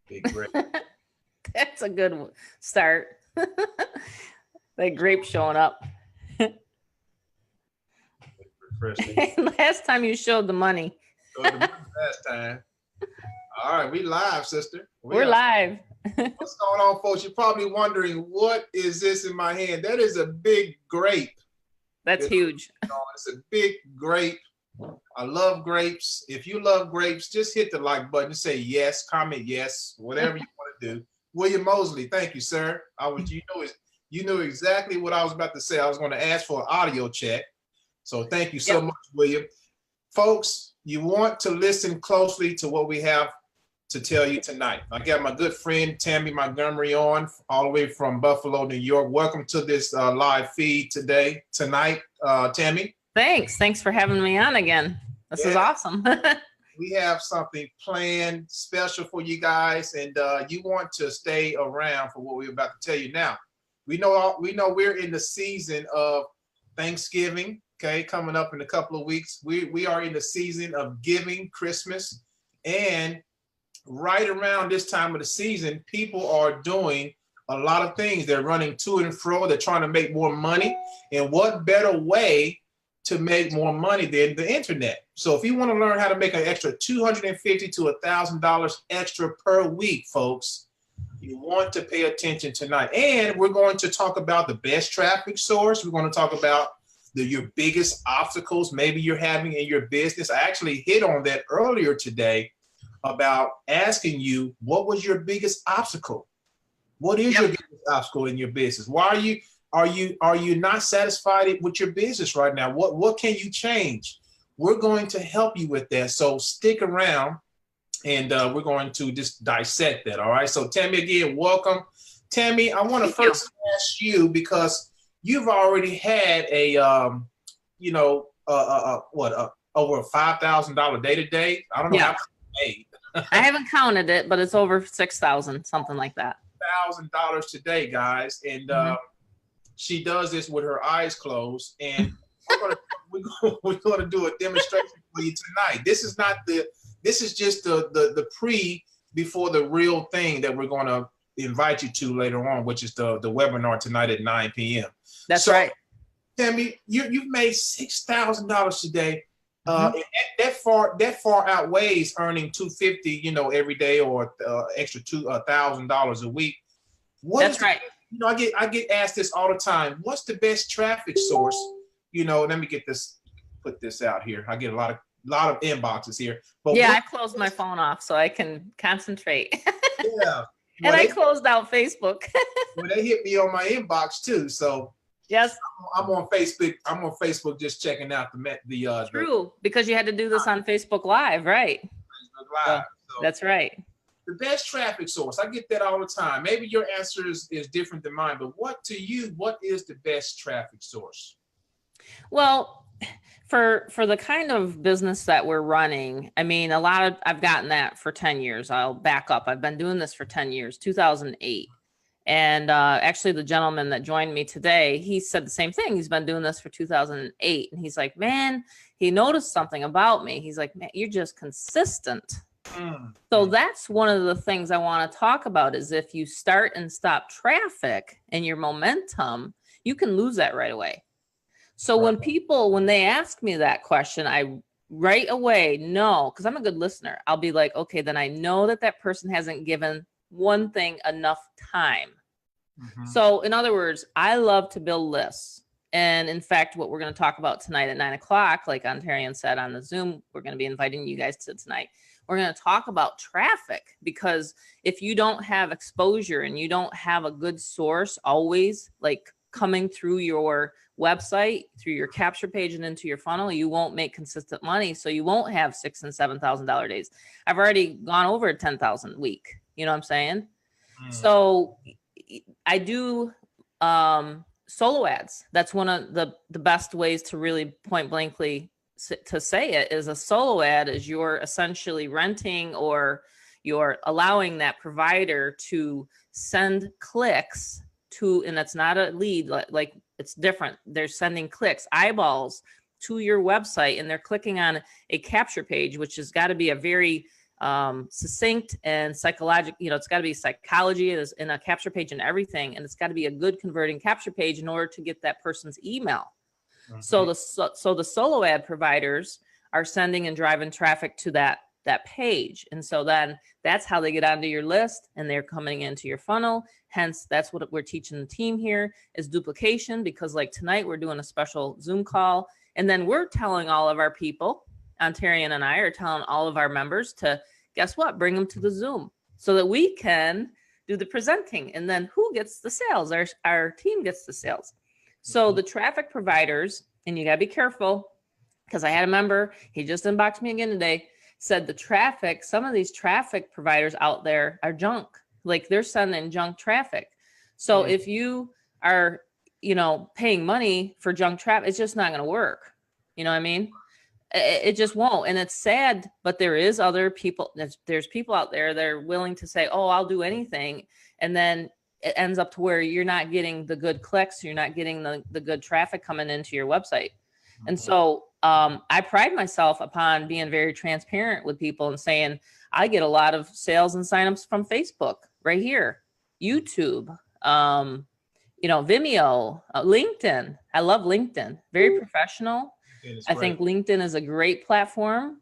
Big grape. That's a good start. That grape showing up. Refreshing. Last time you showed the money. So the last time. All right, we live, sister. We're live. What's going on, folks? You're probably wondering, what is this in my hand? That is a big grape. That's huge. It's a big grape. I love grapes. If you love grapes, just hit the like button. Say yes, comment yes, whatever you want to do. William Mosley, thank you, sir. You knew exactly what I was about to say. I was going to ask for an audio check. So thank you so much, William. Folks, you want to listen closely to what we have to tell you tonight. I got my good friend Tammy Montgomery on, all the way from Buffalo, New York. Welcome to this live feed tonight, Tammy. Thanks for having me on again. This is awesome. We have something planned special for you guys, and you want to stay around for what we're about to tell you now. We know we're in the season of Thanksgiving, okay, coming up in a couple of weeks. We are in the season of giving, Christmas, and right around this time of the season, people are doing a lot of things. They're running to and fro. They're trying to make more money, and what better way to make more money than the internet? So if you want to learn how to make an extra $250 to $1,000 extra per week, folks, you want to pay attention tonight. And we're going to talk about the best traffic source. We're going to talk about your biggest obstacles maybe you're having in your business. I actually hit on that earlier today about asking you, what was your biggest obstacle? What is your biggest obstacle in your business? Why are you not satisfied with your business right now? What can you change? We're going to help you with that. So stick around, and we're going to just dissect that. All right. So Tammy, again, welcome. Tammy, I want to first ask you, because you've already had over a $5,000 day to day. I don't know how much you made. I haven't counted it, but it's over 6,000, something like that. $1,000 today, guys, and she does this with her eyes closed, and we're gonna do a demonstration for you tonight. This is just the before the real thing that we're gonna invite you to later on, which is the webinar tonight at 9 p.m. That's right. Tammy, you've made $6,000 today. That far outweighs earning $250, every day, or extra $1,000 a week. That's right. I get asked this all the time. What's the best traffic source? Let me put this out here. I get a lot of inboxes here. But I closed my phone off so I can concentrate. Yeah. And I closed out Facebook. Well, they hit me on my inbox too. So yes, I'm on Facebook. I'm on Facebook just checking out the true, because you had to do this on Facebook Live, right? Facebook Live. So that's right. The best traffic source. I get that all the time. Maybe your answer is different than mine, but what is the best traffic source? Well, for the kind of business that we're running, I mean, I've gotten that for 10 years. I'll back up. I've been doing this for 10 years, 2008. And actually the gentleman that joined me today, he said the same thing. He's been doing this for 2008. And he's like, man, he noticed something about me. He's like, man, you're just consistent. So that's one of the things I want to talk about, is if you start and stop traffic and your momentum, you can lose that right away. So when they ask me that question, I right away know, because I'm a good listener. I'll be like, okay, then I know that person hasn't given one thing enough time. So in other words, I love to build lists. And in fact, what we're going to talk about tonight at 9:00, like Ontarian said on the Zoom, we're going to be inviting you guys to tonight. We're going to talk about traffic, because if you don't have exposure and you don't have a good source always like coming through your website, through your capture page and into your funnel, you won't make consistent money. So you won't have $6,000 and $7,000 days. I've already gone over 10,000 a week. You know what I'm saying? So I do solo ads. That's one of the best ways to really point blankly to say it, is a solo ad is you're essentially renting, or you're allowing that provider to send clicks to, and that's not a lead, like it's different. They're sending clicks, eyeballs to your website, and they're clicking on a capture page, which has got to be a very succinct and psychological. It's got to be psychology in a capture page and everything, and it's got to be a good converting capture page in order to get that person's email. Mm-hmm. So the solo ad providers are sending and driving traffic to that page, and so then that's how they get onto your list, and they're coming into your funnel. Hence, that's what we're teaching the team here is duplication, because like tonight we're doing a special Zoom call, and then we're telling all of our people, Ontarian and I are telling all of our members to, guess what, bring them to the Zoom so that we can do the presenting. And then who gets the sales? Our team gets the sales. So the traffic providers, and you got to be careful, because I had a member, he just inboxed me again today, said some of these traffic providers out there are junk. Like they're sending junk traffic. So if you are, paying money for junk traffic, it's just not going to work. You know what I mean? It just won't. And it's sad, but there is other people. There's people out there that are willing to say, oh, I'll do anything. And then it ends up to where you're not getting the good clicks. You're not getting the good traffic coming into your website. Mm-hmm. And so I pride myself upon being very transparent with people and saying, I get a lot of sales and signups from Facebook right here, YouTube, Vimeo, LinkedIn. I love LinkedIn. Very professional. I think LinkedIn is a great platform.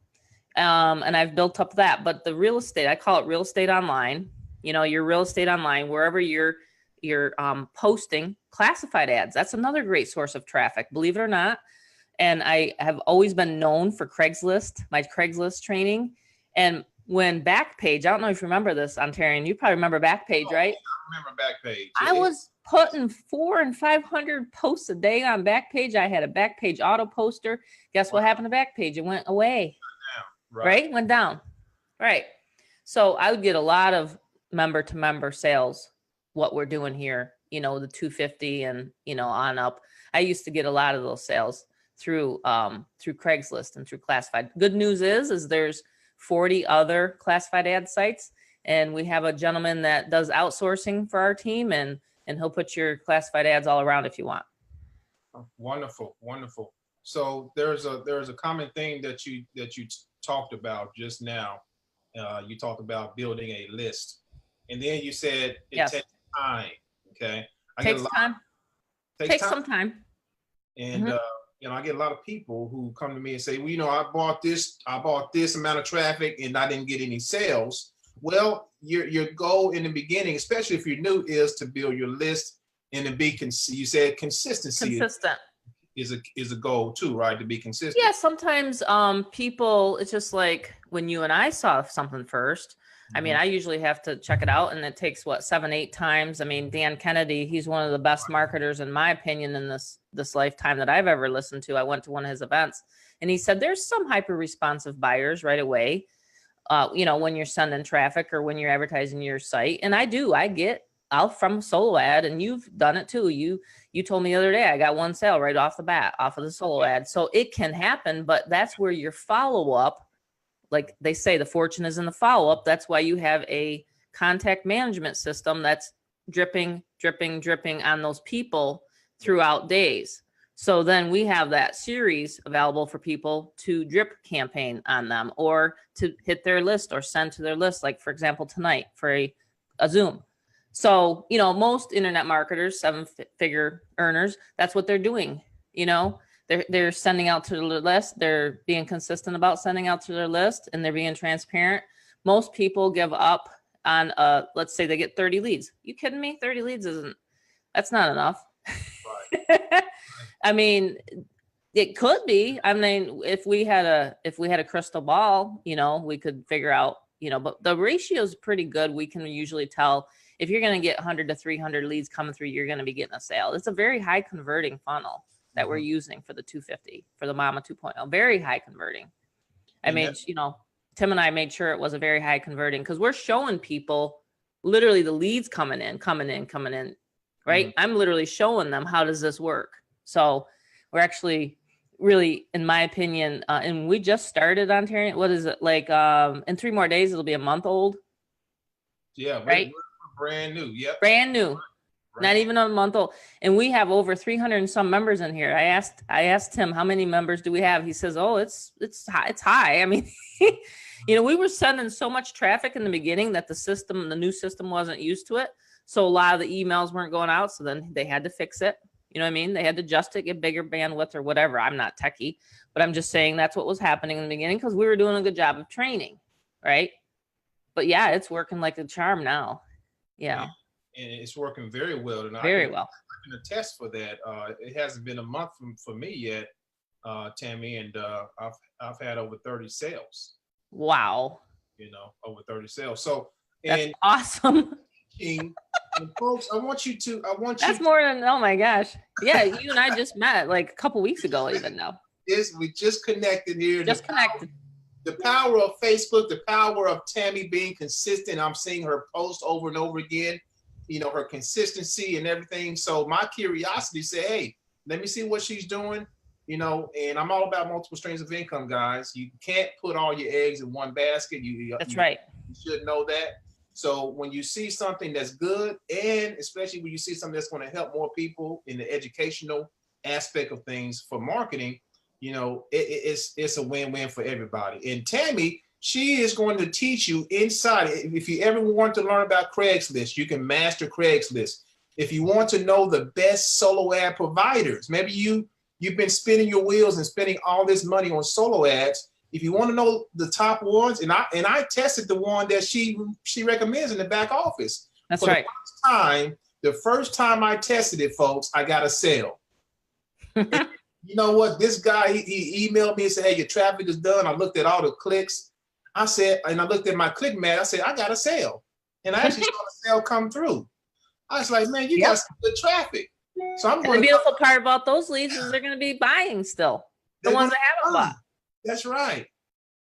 And I've built up that, but the real estate, I call it real estate online, your real estate online, wherever you're posting classified ads. That's another great source of traffic, believe it or not. And I have always been known for Craigslist, my Craigslist training. And when Backpage, I don't know if you remember this, Ontarian, you probably remember Backpage, right? I remember Backpage. I was putting 400 and 500 posts a day on Backpage. I had a Backpage auto poster. Guess what happened to Backpage? It went away. Right? Went down. Right. So I would get a lot of member to member sales, what we're doing here, the 250 and, on up. I used to get a lot of those sales through Craigslist and through classified. Good news is there's 40 other classified ad sites, and we have a gentleman that does outsourcing for our team, and he'll put your classified ads all around if you want. Wonderful. So there's a common thing that you talked about just now. You talked about building a list, and then you said it takes time. Okay, takes some time, and I get a lot of people who come to me and say, well, I bought this amount of traffic and I didn't get any sales. Well, your goal in the beginning, especially if you're new, is to build your list and to be you said consistency. Consistent is a goal too, right? To be consistent. Yeah, sometimes people, it's just like when you and I saw something first. I mean, I usually have to check it out, and it takes 7-8 times. I mean, Dan Kennedy, he's one of the best marketers in my opinion in this lifetime that I've ever listened to. I went to one of his events, and he said there's some hyper responsive buyers right away. When you're sending traffic or when you're advertising your site, and I get out from a solo ad, and you've done it too. You told me the other day I got one sale right off the bat off of the solo ad, so it can happen. But that's where your follow up. Like they say, the fortune is in the follow-up. That's why you have a contact management system that's dripping on those people throughout days. So then we have that series available for people to drip campaign on them or to hit their list or send to their list. Like, for example, tonight for a Zoom. So, most internet marketers, 7-figure earners, that's what they're doing, They're sending out to their list. They're being consistent about sending out to their list, and they're being transparent. Most people give up on, let's say they get 30 leads. You kidding me? 30 leads that's not enough. Right. I mean, it could be. I mean, if we had a crystal ball, we could figure out, but the ratio is pretty good. We can usually tell if you're going to get 100 to 300 leads coming through, you're going to be getting a sale. It's a very high converting funnel that we're using for the 250 for the Mama 2.0, very high converting. Tim and I made sure it was a very high converting because we're showing people literally the leads coming in, right? Mm-hmm. I'm literally showing them, how does this work? So we're actually really, in my opinion, and we just started Ontario. What is it like? In 3 more days, it'll be a month old. Yeah. Right. We're brand new. Yep. Brand new. Not even a month old. And we have over 300 and some members in here. I asked him, how many members do we have? He says, oh, it's high. It's high. I mean, you know, we were sending so much traffic in the beginning that the new system wasn't used to it. So a lot of the emails weren't going out. So then they had to fix it. You know what I mean? They had to adjust it, get bigger bandwidth or whatever. I'm not techie, but I'm just saying that's what was happening in the beginning because we were doing a good job of training. Right. But yeah, it's working like a charm now. Yeah. And it's working very well. And very well. I can attest for that. It hasn't been a month for me yet, Tammy, and I've had over 30 sales. Wow. You know, over 30 sales. So that's awesome. And folks, That's more than, oh my gosh. Yeah, you and I just met like a couple weeks ago, even though. We just connected here. Just connected. The power of Facebook, the power of Tammy being consistent. I'm seeing her post over and over again, you know, her consistency and everything. So my curiosity said, hey, let me see what she's doing, you know, and I'm all about multiple streams of income, guys. You can't put all your eggs in one basket. That's right. You should know that. So when you see something that's good, and especially when you see something that's going to help more people in the educational aspect of things for marketing, you know, it's a win-win for everybody. And Tammy, she is going to teach you inside. If you ever want to learn about Craigslist, you can master Craigslist. If you want to know the best solo ad providers, maybe you've been spinning your wheels and spending all this money on solo ads. If you want to know the top ones, and I tested the one that she recommends in the back office. That's right. The first time I tested it, folks, I got a sale. You know what? This guy, he emailed me and said, hey, your traffic is done. I looked at all the clicks. I looked at my click mat. I said, I got a sale. And I actually saw the sale come through. I was like, man, you got some good traffic. So I'm going. The beautiful part about those leads is they're going to be buying still. The ones that haven't bought. That's right.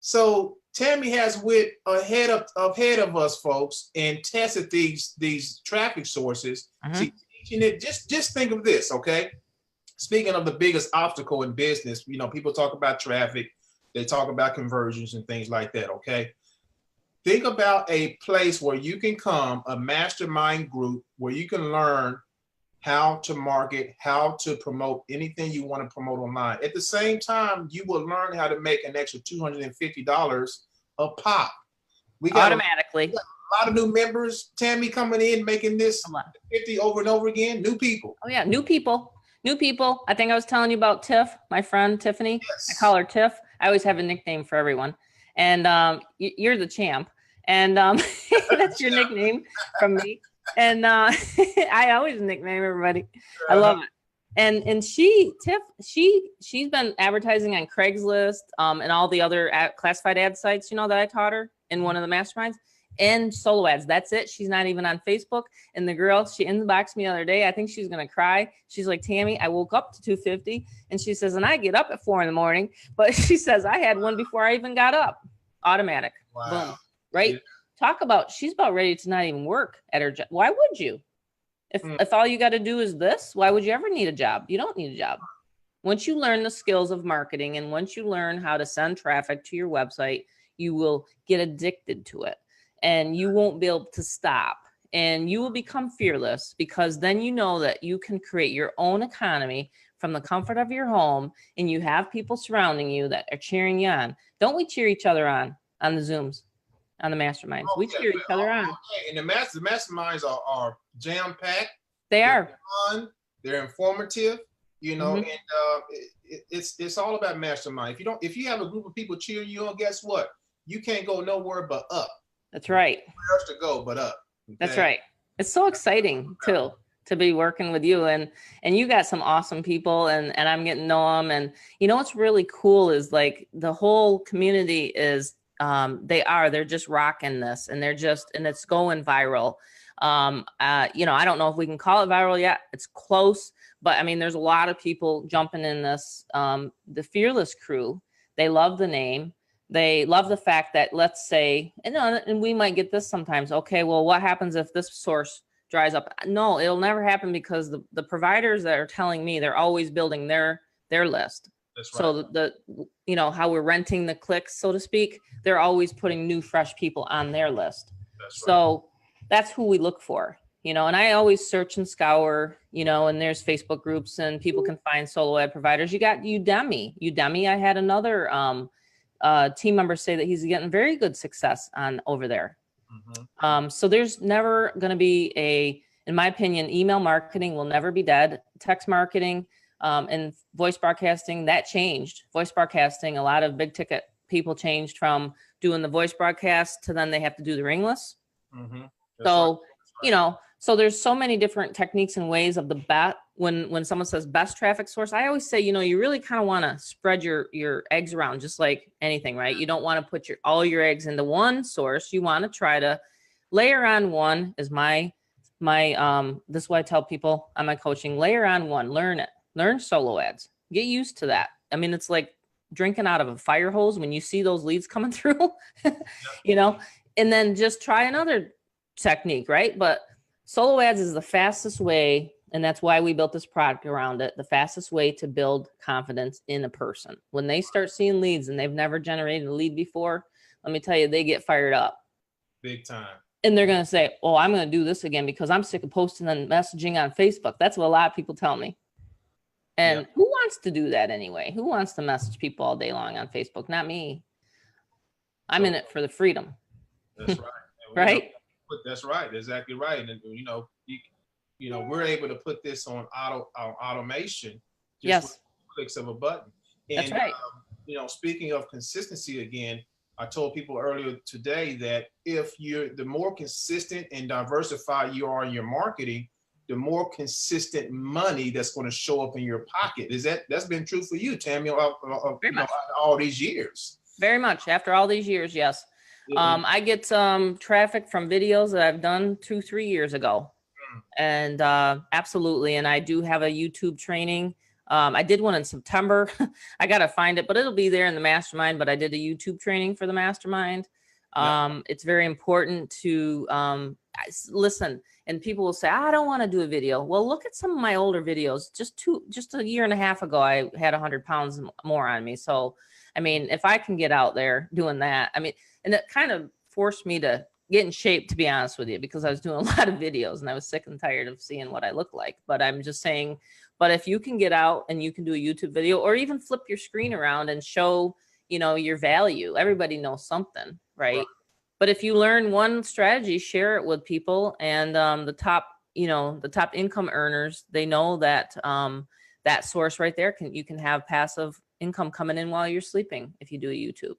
So Tammy has went ahead of us, folks, and tested these traffic sources. Teaching it. Just think of this, okay? Speaking of the biggest obstacle in business, you know, people talk about traffic, they talk about conversions and things like that, okay? Think about a place where you can come, a mastermind group, where you can learn how to market, how to promote anything you want to promote online. At the same time, you will learn how to make an extra $250 a pop. We got automatically. A lot of new members, Tammy, coming in, making this 50 over and over again. New people. Oh yeah, new people. New people. I think I was telling you about Tiff, my friend Tiffany. Yes. I call her Tiff. I always have a nickname for everyone. And you're the champ. And that's your nickname from me. And I always nickname everybody. I love it. And Tiff, she's been advertising on Craigslist and all the other classified ad sites, you know, that I taught her in one of the masterminds, and solo ads. That's it. She's not even on Facebook. And the girl, she inboxed me the other day. I think she's going to cry. She's like, Tammy, I woke up to 250. And she says, and I get up at 4 a.m. But she says, I had one before I even got up. Automatic. Wow. Boom. Right? Yeah. Talk about, she's about ready to not even work at her job. Why would you? If all you got to do is this, why would you ever need a job? You don't need a job. Once you learn the skills of marketing and once you learn how to send traffic to your website, you will get addicted to it and you won't be able to stop, and you will become fearless, because then you know that you can create your own economy from the comfort of your home, and you have people surrounding you that are cheering you on. Don't we cheer each other on the Zooms, on the masterminds? We cheer each other on. And the masterminds are jam-packed. They're fun. They're informative. You know, and it's all about mastermind. If you have a group of people cheering you on, guess what? You can't go nowhere but up. That's right. Where else to go but up? Okay? That's right. It's so exciting too to be working with you, and you got some awesome people, and I'm getting to know them. And you know what's really cool is like the whole community is they're just rocking this, and it's going viral. You know, I don't know if we can call it viral yet. It's close, but I mean, there's a lot of people jumping in this. The Fearless crew, they love the name. They love the fact that, let's say, and we might get this sometimes. Okay, well, what happens if this source dries up? No, it'll never happen, because the providers that are telling me, they're always building their list. That's right. So the you know, how we're renting the clicks, so to speak, they're always putting new, fresh people on their list. That's right. So that's who we look for. and I always search and scour, and there's Facebook groups and people can find solo ad providers. You got Udemy. I had another team member say that he's getting very good success on over there. So there's never going to be in my opinion, email marketing will never be dead. Text marketing and voice broadcasting, that changed. Voice broadcasting, a lot of big ticket people changed from doing the voice broadcast to then they have to do the ringless. So, so there's so many different techniques and ways of the bet. When someone says best traffic source, I always say, you really kind of want to spread your eggs around, just like anything, right? You don't want to put all your eggs into one source. You want to try to layer on one is my this is what I tell people on my coaching, layer on one, learn solo ads, get used to that. I mean, it's like drinking out of a fire hose when you see those leads coming through, and then just try another technique, right? But solo ads is the fastest way, and that's why we built this product around it, the fastest way to build confidence in a person. When they start seeing leads and they've never generated a lead before, let me tell you, they get fired up. Big time. And they're going to say, oh, I'm going to do this again because I'm sick of posting and messaging on Facebook. That's what a lot of people tell me. And who wants to do that anyway? Who wants to message people all day long on Facebook? Not me. I'm in it for the freedom. That's right. Right? That's right. Exactly right. And we're able to put this on automation just with clicks of a button. And, that's right. Speaking of consistency again, I told people earlier today that the more consistent and diversified you are in your marketing, the more consistent money that's going to show up in your pocket. That's been true for you, Tammy, all these years? Very much. After all these years, yes. I get traffic from videos that I've done 2-3 years ago. And absolutely. And I do have a YouTube training. I did one in September. I got to find it, but it'll be there in the mastermind. But I did a YouTube training for the mastermind. It's very important to listen. And people will say, I don't want to do a video. Well, look at some of my older videos. Just a year and a half ago, I had 100 pounds more on me. So, I mean, if I can get out there doing that, and it kind of forced me to get in shape, to be honest with you, because I was doing a lot of videos and I was sick and tired of seeing what I look like. But I'm just saying, but if you can get out and you can do a YouTube video or even flip your screen around and show, your value, everybody knows something, right? But if you learn one strategy, share it with people, and the top income earners, they know that that source right there you can have passive income coming in while you're sleeping if you do a YouTube.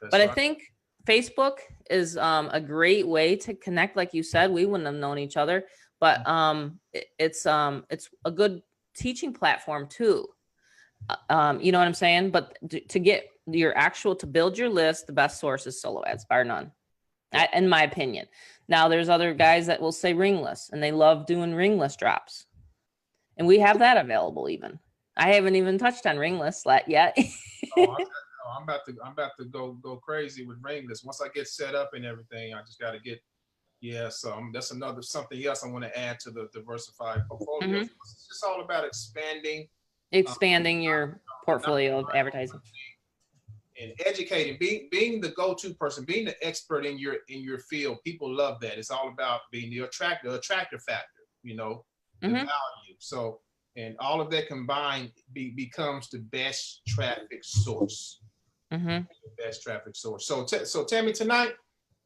But I think Facebook is a great way to connect. Like you said, we wouldn't have known each other, but it's a good teaching platform too. You know what I'm saying? But to get to build your list, the best source is solo ads, bar none. In my opinion. Now there's other guys that will say ringless, and they love doing ringless drops. And we have that available even. I haven't even touched on ringless yet. I'm about to go crazy with ringless. Once I get set up and everything, I just got to get, so that's something else I want to add to the diversified portfolio. It's just all about expanding your portfolio of advertising. And educating, being the go-to person, being the expert in your field. People love that. It's all about being the attractor factor, the value. So, and all of that combined becomes the best traffic source. The best traffic source. So Tammy, tonight,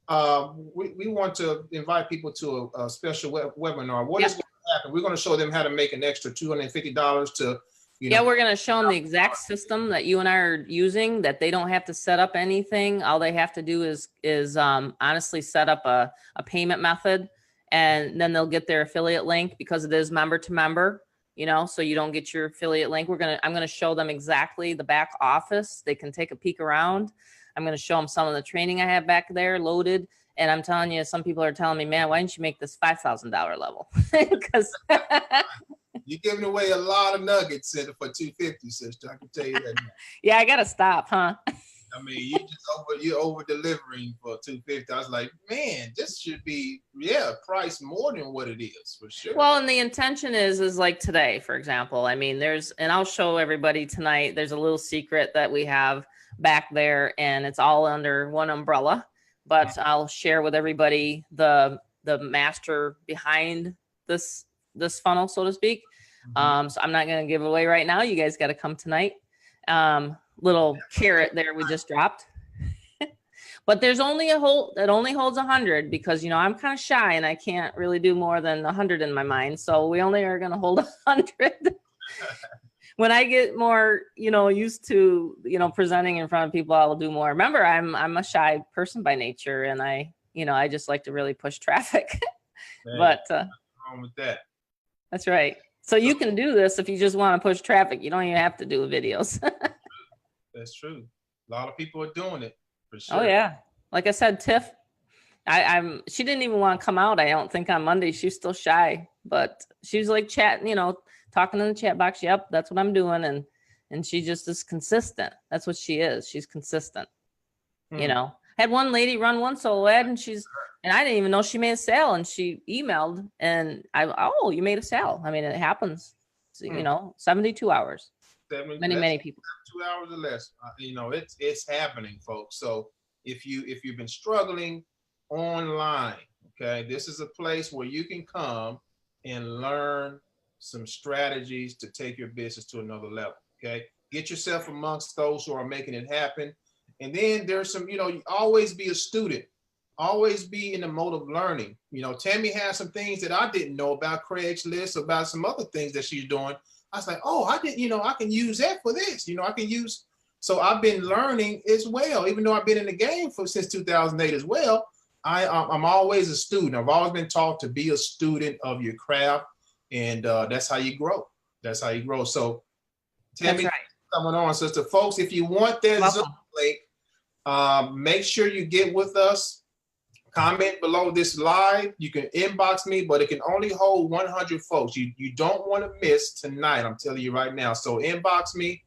we want to invite people to a special webinar. What is going to happen? We're going to show them how to make an extra $250 to. We're going to show them the exact system that you and I are using, that they don't have to set up anything. All they have to do is honestly set up a payment method, and then they'll get their affiliate link because it is member to member, so you don't get your affiliate link. I'm going to show them exactly the back office. They can take a peek around. I'm going to show them some of the training I have back there loaded. And I'm telling you, some people are telling me, man, why didn't you make this $5,000 level? Because you're giving away a lot of nuggets for $250, sister. I can tell you that now. Yeah, I gotta stop, huh? You're over delivering for $250. I was like, man, this should be priced more than what it is for sure. Well, and the intention is like today, for example. And I'll show everybody tonight. There's a little secret that we have back there, and it's all under one umbrella. But I'll share with everybody the the master behind this funnel, so to speak. So I'm not going to give away right now. You guys got to come tonight. Little carrot there we just dropped. But there's only a hole that only holds 100 because, you know, I'm kind of shy and I can't really do more than 100 in my mind. So we only are going to hold 100. When I get more, you know, used to, you know, presenting in front of people, I'll do more. Remember, I'm a shy person by nature, and I just like to really push traffic. Man, but what's wrong with that? That's right. So you can do this if you just want to push traffic. You don't even have to do videos. That's true. A lot of people are doing it for sure. Oh yeah. Like I said, Tiff, she didn't even want to come out. I don't think on Monday. She's still shy, but she was like chatting, you know, talking in the chat box. Yep, that's what I'm doing. And she just is consistent. That's what she is. She's consistent. You know, I had one lady run one solo ad and I didn't even know she made a sale, and she emailed and you made a sale. I mean, it happens, you know, 72 hours. Many people. 2 hours or less. You know, it's happening, folks. So if you've been struggling online, okay, this is a place where you can come and learn some strategies to take your business to another level. Okay, get yourself amongst those who are making it happen. And then there's some, you know, you always be a student, always be in the mode of learning. You know, Tammy has some things that I didn't know about Craigslist, about some other things that she's doing. I was like, oh, I didn't, you know, I can use that for this. You know, I can use. So I've been learning as well, even though I've been in the game since 2008 as well. I'm always a student. I've always been taught to be a student of your craft, and that's how you grow. That's how you grow. So, Tammy, right. Coming on, sister. Folks, if you want that Zoom link, make sure you get with us. Comment below this live. You can inbox me, but it can only hold 100 folks. You don't want to miss tonight. I'm telling you right now. So inbox me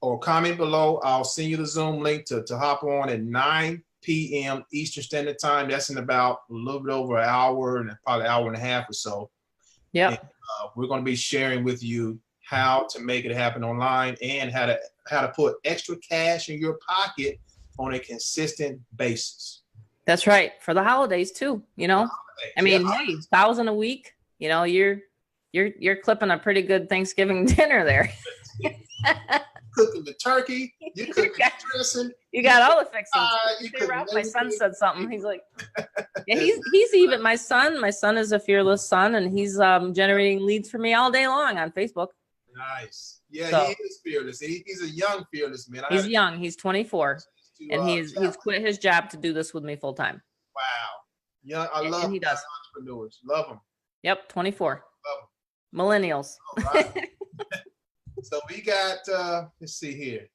or comment below. I'll send you the Zoom link to hop on at 9 p.m. Eastern Standard Time. That's in about a little bit over an hour and probably an hour and a half or so. Yeah. We're going to be sharing with you how to make it happen online and how to put extra cash in your pocket on a consistent basis. That's right. For the holidays too, you know. I mean, hey, 1,000 a week, you know, you're clipping a pretty good Thanksgiving dinner there. Cooking the turkey, you cooking the dressing. You got all the fixings. My son said something. He's like, yeah, he's even my son. My son is a fearless son, and he's generating leads for me all day long on Facebook. Nice. Yeah, so, he is fearless. He's a young fearless man. He's young. He's 24. And he's quit his job to do this with me full time. Wow. Yeah, I love he does. Entrepreneurs. Love them. Yep, 24. Love them. Millennials. All right. So we got, let's see here.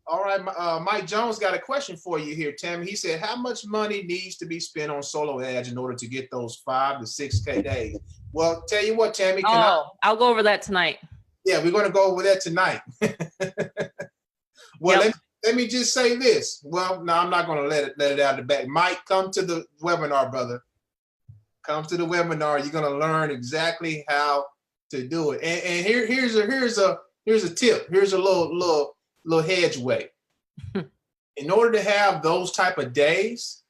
All right, Mike Jones got a question for you here, Tammy. He said, how much money needs to be spent on solo ads in order to get those 5 to 6K days? Well, tell you what, Tammy. I'll go over that tonight. Yeah, we're going to go over that tonight. Well, yep. Let me just say this. Well, no, I'm not going to let it out of the back. Mike, come to the webinar, brother. Come to the webinar. You're going to learn exactly how to do it. And here's a tip. Here's a little hedgeway. In order to have those type of days,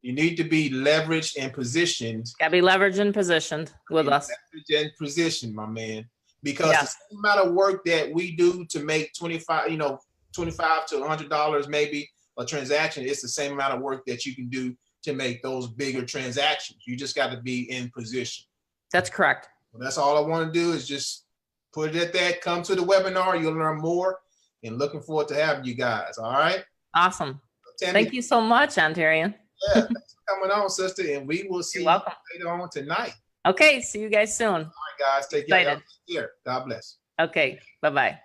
you need to be leveraged and positioned. Got to be leveraged and positioned with us. Leveraged and positioned, my man. Because the same amount of work that we do to make $25 to $100 maybe a transaction, it's the same amount of work that you can do to make those bigger transactions. You just got to be in position. That's correct. Well, that's all I want to do is just put it at that. Come to the webinar. You'll learn more, and looking forward to having you guys. All right. Awesome. Tammy, thank you so much, Ontarian. Yeah, thanks for coming on, sister, and we will see you later on tonight. Okay. See you guys soon. All right, guys. Take care. God bless. Okay. Bye-bye.